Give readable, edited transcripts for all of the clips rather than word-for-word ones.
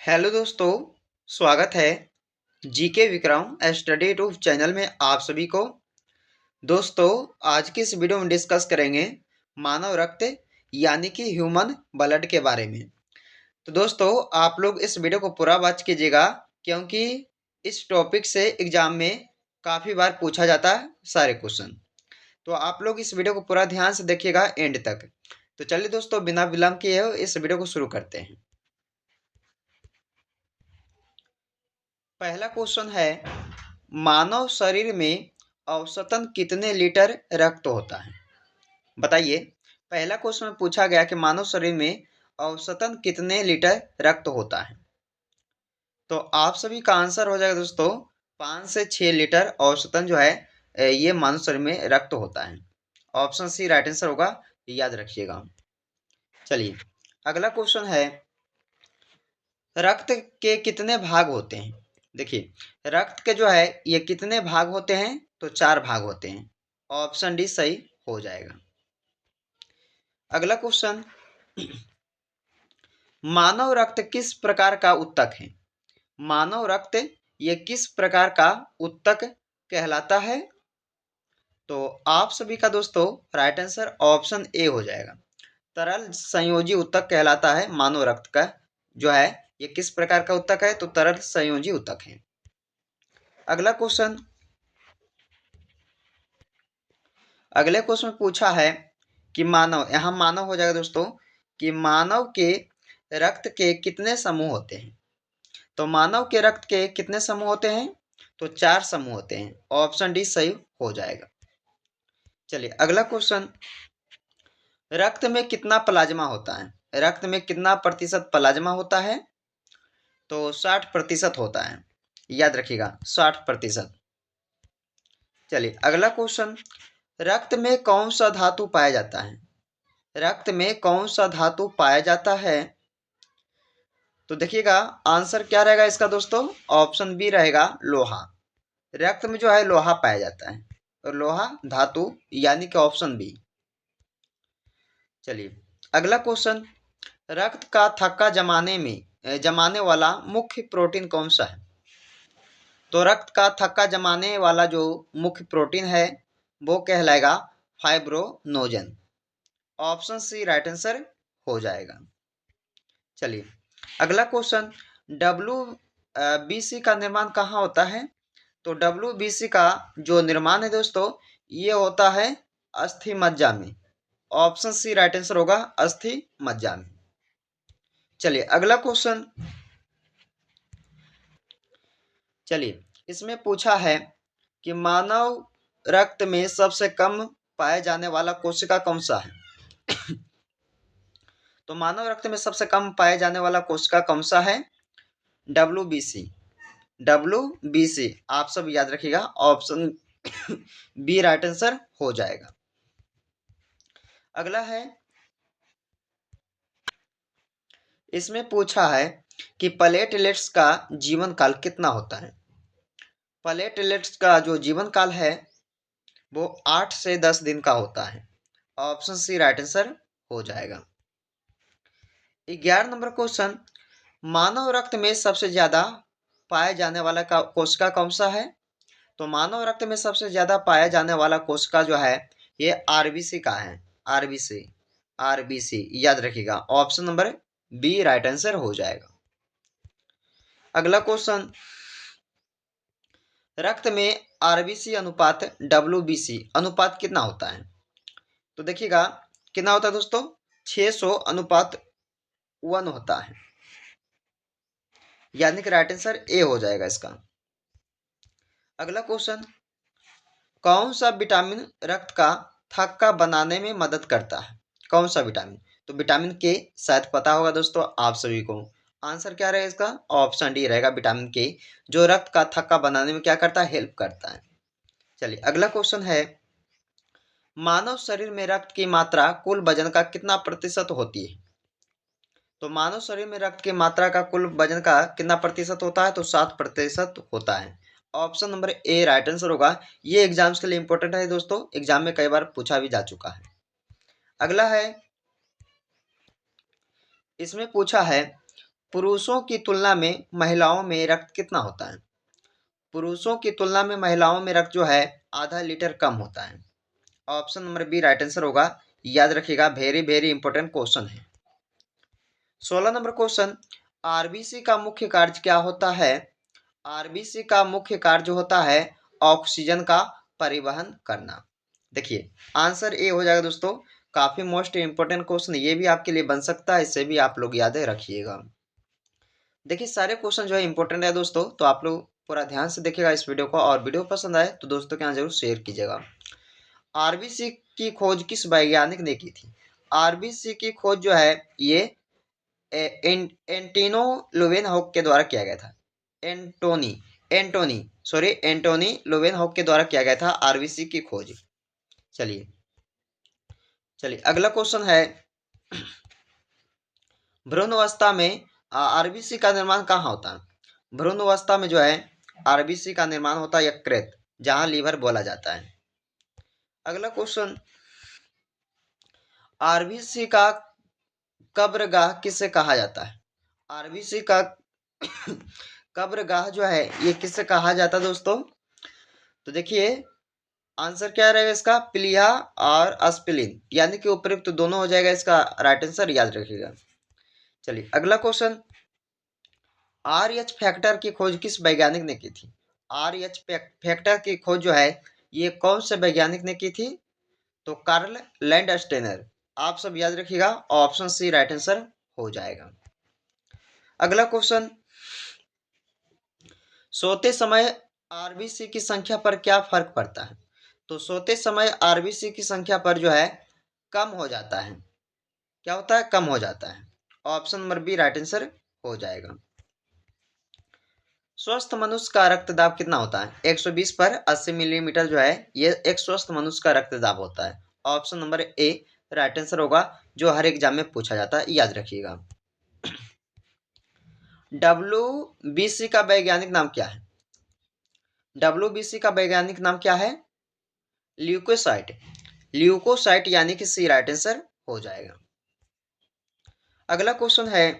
Hello दोस्तों, स्वागत है GK Vikram study YouTube channel में आप सभी को। दोस्तों, आज की इस वीडियो में डिस्कस करेंगे मानव रक्त यानी कि ह्यूमन ब्लड के बारे में। तो दोस्तों, आप लोग इस वीडियो को पूरा वॉच कीजिएगा क्योंकि इस टॉपिक से एग्जाम में काफ़ी बार पूछा जाता है सारे क्वेश्चन। तो आप लोग इस वीडियो को पूरा ध्यान से देखिएगा एंड तक। तो चलिए दोस्तों, बिना विलंब किए इस वीडियो को शुरू करते हैं। पहला क्वेश्चन है, मानव शरीर में औसतन कितने लीटर रक्त होता है? बताइए। पहला क्वेश्चन में पूछा गया कि मानव शरीर में औसतन कितने लीटर रक्त होता है। तो आप सभी का आंसर हो जाएगा दोस्तों 5 से 6 लीटर औसतन जो है ये मानव शरीर में रक्त होता है। ऑप्शन सी राइट आंसर होगा, याद रखिएगा। चलिए, अगला क्वेश्चन है, रक्त के कितने भाग होते हैं? देखिए, रक्त के जो है ये कितने भाग होते हैं? तो 4 भाग होते हैं। ऑप्शन डी सही हो जाएगा। अगला क्वेश्चन, मानव रक्त किस प्रकार का उत्तक है? मानव रक्त ये किस प्रकार का उत्तक कहलाता है? तो आप सभी का दोस्तों राइट आंसर ऑप्शन ए हो जाएगा। तरल संयोजी उत्तक कहलाता है मानव रक्त का जो है ये किस प्रकार का उत्तक है? तो तरल संयोजी उत्तक है। अगला क्वेश्चन, अगले क्वेश्चन में पूछा है कि मानव, यहाँ मानव हो जाएगा दोस्तों, कि मानव के रक्त के कितने समूह होते हैं? तो मानव के रक्त के कितने समूह होते हैं? तो 4 समूह होते हैं। ऑप्शन डी सही हो जाएगा। चलिए, अगला क्वेश्चन, रक्त में कितना प्लाज्मा होता है? रक्त में कितना प्रतिशत प्लाज्मा होता है? तो 60% होता है। याद रखिएगा, 60%। चलिए, अगला क्वेश्चन, रक्त में कौन सा धातु पाया जाता है? रक्त में कौन सा धातु पाया जाता है? तो देखिएगा, आंसर क्या रहेगा इसका दोस्तों? ऑप्शन बी रहेगा, लोहा। रक्त में जो है लोहा पाया जाता है, और लोहा धातु यानी कि ऑप्शन बी। चलिए, अगला क्वेश्चन, रक्त का थक्का जमाने वाला मुख्य प्रोटीन कौन सा है? तो रक्त का थक्का जमाने वाला जो मुख्य प्रोटीन है वो कहलाएगा fibrinogen. Option C right answer हो जाएगा। चलिए, अगला क्वेश्चन, WBC का निर्माण कहाँ होता है? तो WBC का जो निर्माण है दोस्तों ये होता है अस्थि मज्जा में। ऑप्शन सी राइट आंसर होगा, अस्थि मज्जा में। चलिए, अगला क्वेश्चन, चलिए इसमें पूछा है कि मानव रक्त में सबसे कम पाए जाने वाला कोशिका कौन सा है? तो मानव रक्त में सबसे कम पाए जाने वाला कोशिका कौन सा है? WBC। WBC आप सब याद रखिएगा, ऑप्शन बी राइट आंसर हो जाएगा। अगला है, इसमें पूछा है कि प्लेटलेट्स का जीवन काल कितना होता है? प्लेटलेट्स का जो जीवन काल है वो 8 से 10 दिन का होता है। ऑप्शन सी राइट आंसर हो जाएगा। 11 नंबर क्वेश्चन, मानव रक्त में सबसे ज्यादा पाए जाने वाला कोशिका कौन सा है? तो मानव रक्त में सबसे ज्यादा पाया जाने वाला कोशिका जो है ये आरबीसी का है। आरबीसी, आरबीसी याद रखिएगा, option number B right answer हो जाएगा। अगला क्वेश्चन, रक्त में आरबीसी अनुपात डब्ल्यूबीसी अनुपात कितना होता है? तो देखिएगा कितना होता है दोस्तों, 600:1 होता है, यानी कि राइट आंसर ए हो जाएगा इसका। अगला क्वेश्चन, कौन सा विटामिन रक्त का थक्का बनाने में मदद करता है? कौन सा विटामिन? तो विटामिन के, शायद पता होगा दोस्तों आप सभी को। आंसर क्या रहेगा इसका? ऑप्शन डी रहेगा, विटामिन के, जो रक्त का थक्का बनाने में क्या करता है? हेल्प करता है। चलिए, अगला क्वेश्चन है, मानव शरीर में रक्त की मात्रा कुल वजन का कितना प्रतिशत होती है? तो मानव शरीर में रक्त की मात्रा का कुल वजन का कितना प्रतिशत होता है? तो 7% होता है। Option number A right answer होगा। ये एग्जाम्स के लिए इंपॉर्टेंट है दोस्तों, एग्जाम में कई बार पूछा भी जा चुका है। अगला है, इसमें पूछा है पुरुषों की तुलना में महिलाओं में रक्त कितना होता है? पुरुषों की तुलना में महिलाओं में रक्त जो है आधा लीटर कम होता है। Option number B right answer होगा। याद रखिएगा, वेरी वेरी इंपॉर्टेंट क्वेश्चन है। 16 नंबर क्वेश्चन, आरबीसी का मुख्य कार्य क्या होता है? आरबीसी का मुख्य कार्य होता है ऑक्सीजन का परिवहन करना। देखिए आंसर ए हो जाएगा दोस्तों। काफी मोस्ट इंपोर्टेंट क्वेश्चन ये भी आपके लिए बन सकता है, इसे भी आप लोग याद रखिएगा। देखिए सारे क्वेश्चन जो है इंपॉर्टेंट है दोस्तों, तो आप लोग पूरा ध्यान से देखिएगा इस वीडियो को, और वीडियो पसंद आए तो दोस्तों के यहाँ जरूर शेयर कीजिएगा। आरबीसी की खोज किस वैज्ञानिक ने की थी? आरबीसी की खोज जो है ये एंटिनो लोवेनहॉक के द्वारा किया गया था। एंटोनी लोवेनहॉक के द्वारा किया गया था आरबीसी की खोज। चलिए अगला क्वेश्चन है, भ्रूण अवस्था में आरबीसी का निर्माण कहाँ होता है? भ्रूण अवस्था में जो है आरबीसी का निर्माण होता है यकृत, जहां लीवर बोला जाता है। अगला क्वेश्चन, आरबीसी का कब्रगाह किसे कहा जाता है? आरबीसी का कब्रगाह जो है ये किसे कहा जाता है दोस्तों? तो देखिए आंसर क्या रहेगा इसका, प्लीहा और अस्पिलिन, यानी कि उपयुक्त तो दोनों हो जाएगा इसका राइट आंसर, याद रखिएगा। चलिए अगला क्वेश्चन, आर एच फैक्टर की खोज किस वैज्ञानिक ने की थी? आर एच फैक्टर की खोज जो है ये कौन से वैज्ञानिक ने की थी? तो कार्ल लैंडस्टेनर। आप सब याद रखिएगा, ऑप्शन सी राइट आंसर हो जाएगा। अगला क्वेश्चन, सोते समय आरबीसी की संख्या पर क्या फर्क पड़ता है? तो सोते समय आरबीसी की संख्या पर जो है कम हो जाता है। क्या होता है? कम हो जाता है। Option number B right answer हो जाएगा। स्वस्थ मनुष्य का रक्तदाब कितना होता है? 120 पर 80 मिलीमीटर जो है ये एक स्वस्थ मनुष्य का रक्तदाब होता है। Option number A right answer होगा, जो हर एग्जाम में पूछा जाता है, याद रखिएगा। डब्ल्यूबीसी का वैज्ञानिक नाम क्या है? डब्ल्यूबीसी का वैज्ञानिक नाम क्या है? ल्यूकोसाइट। ल्यूकोसाइट यानी कि सी राइट आंसर हो जाएगा। अगला क्वेश्चन है,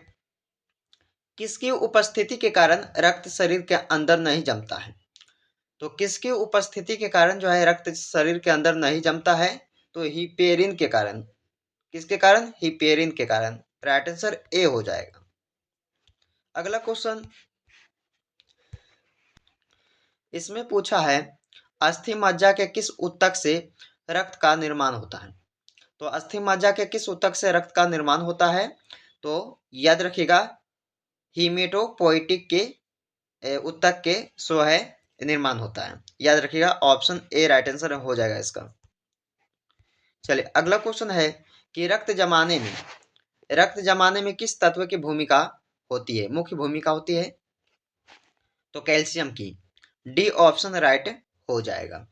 किसकी उपस्थिति के कारण रक्त शरीर के अंदर नहीं जमता है? तो किसकी उपस्थिति के कारण जो है रक्त शरीर के अंदर नहीं जमता है? तो हिपेरिन के कारण। किसके कारण? हिपेरिन के कारण। राइट आंसर ए हो जाएगा। अगला क्वेश्चन, इसमें पूछा है, अस्थि मज्जा के किस ऊतक से रक्त का निर्माण होता है? तो अस्थि मज्जा के किस ऊतक से रक्त का निर्माण होता है? तो याद रखिएगा, हीमेटोपोइटिक के ऊतक के सो है निर्माण होता है। याद रखिएगा, ऑप्शन ए राइट आंसर हो जाएगा इसका। चलिए अगला क्वेश्चन है कि रक्त जमाने में किस तत्व की भूमिका होती है, मुख्य भूमिका होती है? तो कैल्शियम की। डी ऑप्शन राइट हो जाएगा।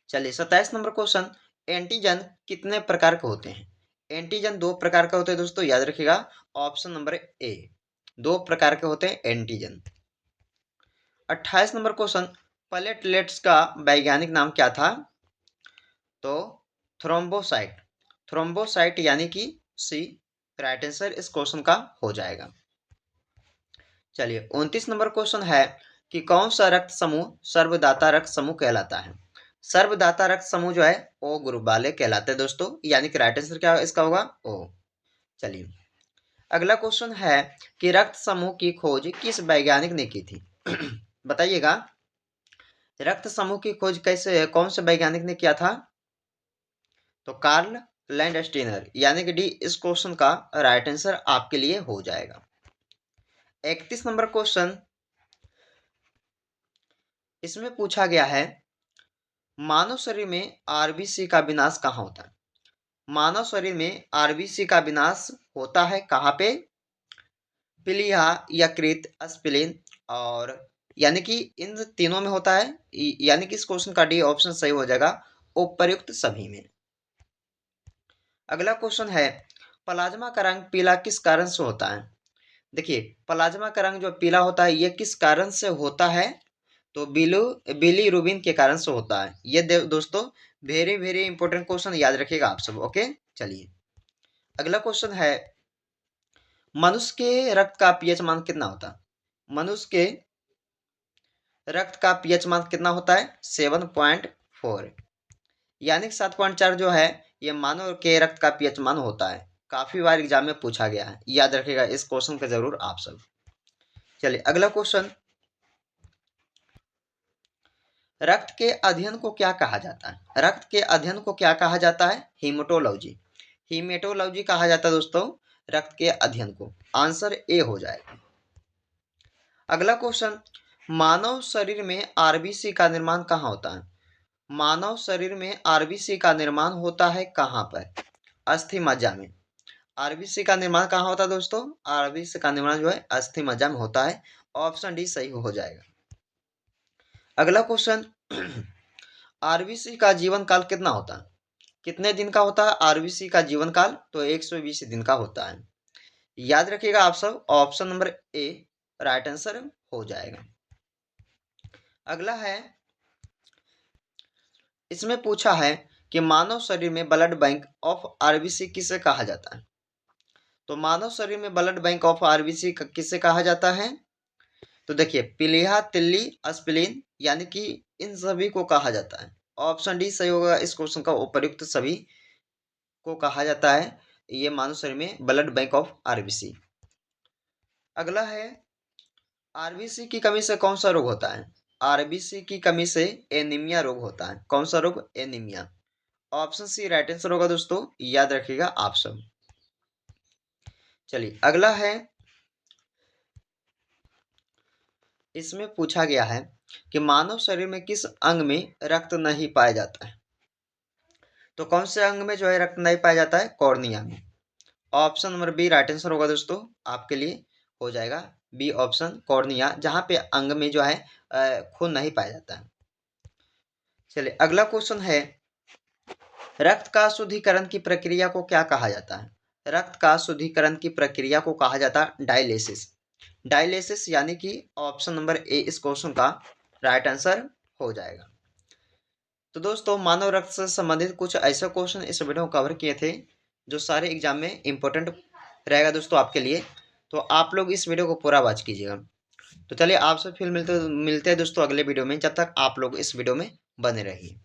चलिए 27 नंबर क्वेश्चन, एंटीजन कितने प्रकार के होते हैं? एंटीजन 2 प्रकार के होते हैं दोस्तों, याद रखिएगा, ऑप्शन नंबर ए 2 प्रकार के होते हैं एंटीजन। 28 नंबर क्वेश्चन, प्लेटलेट्स का वैज्ञानिक नाम क्या था? तो थ्रोम्बोसाइट। थ्रोम्बोसाइट यानी कि सी राइट आंसर इस क्वेश्चन का हो जाएगा। चलिए 29 नंबर क्वेश्चन है कि कौन सा रक्त समूह सर्वदाता रक्त समूह कहलाता है? सर्वदाता रक्त समूह जो है ओ ग्रुप वाले कहलाते हैं दोस्तों, यानी कि राइट आंसर क्या इसका होगा? ओ। चलिए अगला क्वेश्चन है कि रक्त समूह की खोज किस वैज्ञानिक ने की थी? बताइएगा, रक्त समूह की खोज कौन से वैज्ञानिक ने किया था? तो कार्ल लैंडस्टीनर, यानी कि डी इस क्वेश्चन का राइट आंसर आपके लिए हो जाएगा। 31 नंबर क्वेश्चन, इसमें पूछा गया है, मानव शरीर में आरबीसी का विनाश कहाँ होता है? मानव शरीर में आरबीसी का विनाश होता है कहाँ पे? प्लीहा, यकृत, अस्पिलिन और यानी कि इन तीनों में होता है, यानी कि इस क्वेश्चन का डी ऑप्शन सही हो जाएगा, उपर्युक्त सभी में। अगला क्वेश्चन है, प्लाज्मा का रंग पीला किस कारण से होता है? देखिए प्लाज्मा का रंग जो पीला होता है ये किस कारण से होता है? तो बिलीरुबिन के कारण से होता है। ये दोस्तों वेरी वेरी इंपॉर्टेंट क्वेश्चन, याद रखिएगा आप सब। ओके चलिए अगला क्वेश्चन है, मनुष्य के रक्त का पीएच मान कितना होता है? मनुष्य के रक्त का पीएच मान कितना होता है? 7.4, यानी कि 7.4 जो है ये मानव के रक्त का पीएच मान होता है। काफी बार एग्जाम में पूछा गया है, याद रखिएगा इस क्वेश्चन का जरूर आप सब। चलिए अगला क्वेश्चन, रक्त के अध्ययन को क्या कहा जाता है? रक्त के अध्ययन को क्या कहा जाता है? हीमेटोलॉजी। हीमेटोलॉजी कहा जाता है दोस्तों रक्त के अध्ययन को। आंसर ए हो जाएगा। अगला क्वेश्चन, मानव शरीर में आरबीसी का निर्माण कहाँ होता है? मानव शरीर में आरबीसी का निर्माण होता है कहाँ पर? अस्थि मज्जा में। आरबीसी का निर्माण कहाँ होता है दोस्तों? आरबीसी का निर्माण जो है अस्थि मज्जा में होता है। ऑप्शन डी सही हो जाएगा। अगला क्वेश्चन, आरबीसी का जीवन काल कितना होता है? कितने दिन का होता है आरबीसी का जीवन काल? तो 120 दिन का होता है। याद रखिएगा आप सब, option number A right answer हो जाएगा। अगला है, इसमें पूछा है कि मानव शरीर में ब्लड बैंक ऑफ आरबीसी किसे कहा जाता है? तो मानव शरीर में ब्लड बैंक ऑफ आरबीसी किसे कहा जाता है? तो देखिए पीलिया, तिल्ली, स्प्लीन, यानी कि इन सभी को कहा जाता है। ऑप्शन डी सही होगा इस क्वेश्चन का, उपर्युक्त सभी को कहा जाता है ये मानव शरीर में ब्लड बैंक ऑफ आरबीसी। अगला है, आरबीसी की कमी से कौन सा रोग होता है? आरबीसी की कमी से एनीमिया रोग होता है। कौन सा रोग? Anaemia. Option C right answer होगा दोस्तों, याद रखिएगा आप सब। चलिए अगला है, इसमें पूछा गया है कि मानव शरीर में किस अंग में रक्त नहीं पाया जाता है? तो कौन से अंग में जो है रक्त नहीं पाया जाता है? कॉर्निया में। Option number B right answer होगा दोस्तों, आपके लिए हो जाएगा बी ऑप्शन, कॉर्निया, जहां पे अंग में जो है खून नहीं पाया जाता है। चलिए अगला क्वेश्चन है, रक्त का शुद्धिकरण की प्रक्रिया को क्या कहा जाता है? रक्त का शुद्धिकरण की प्रक्रिया को कहा जाता है डायलिसिस। डायलिसिस यानी कि ऑप्शन नंबर ए इस क्वेश्चन का राइट आंसर हो जाएगा। तो दोस्तों मानव रक्त से संबंधित कुछ ऐसे क्वेश्चन इस वीडियो में कवर किए थे जो सारे एग्जाम में इंपॉर्टेंट रहेगा दोस्तों आपके लिए। तो आप लोग इस वीडियो को पूरा वॉच कीजिएगा। तो चलिए आपसे फिर मिलते हैं दोस्तों अगले वीडियो में। जब तक आप लोग इस वीडियो में बने रहिए।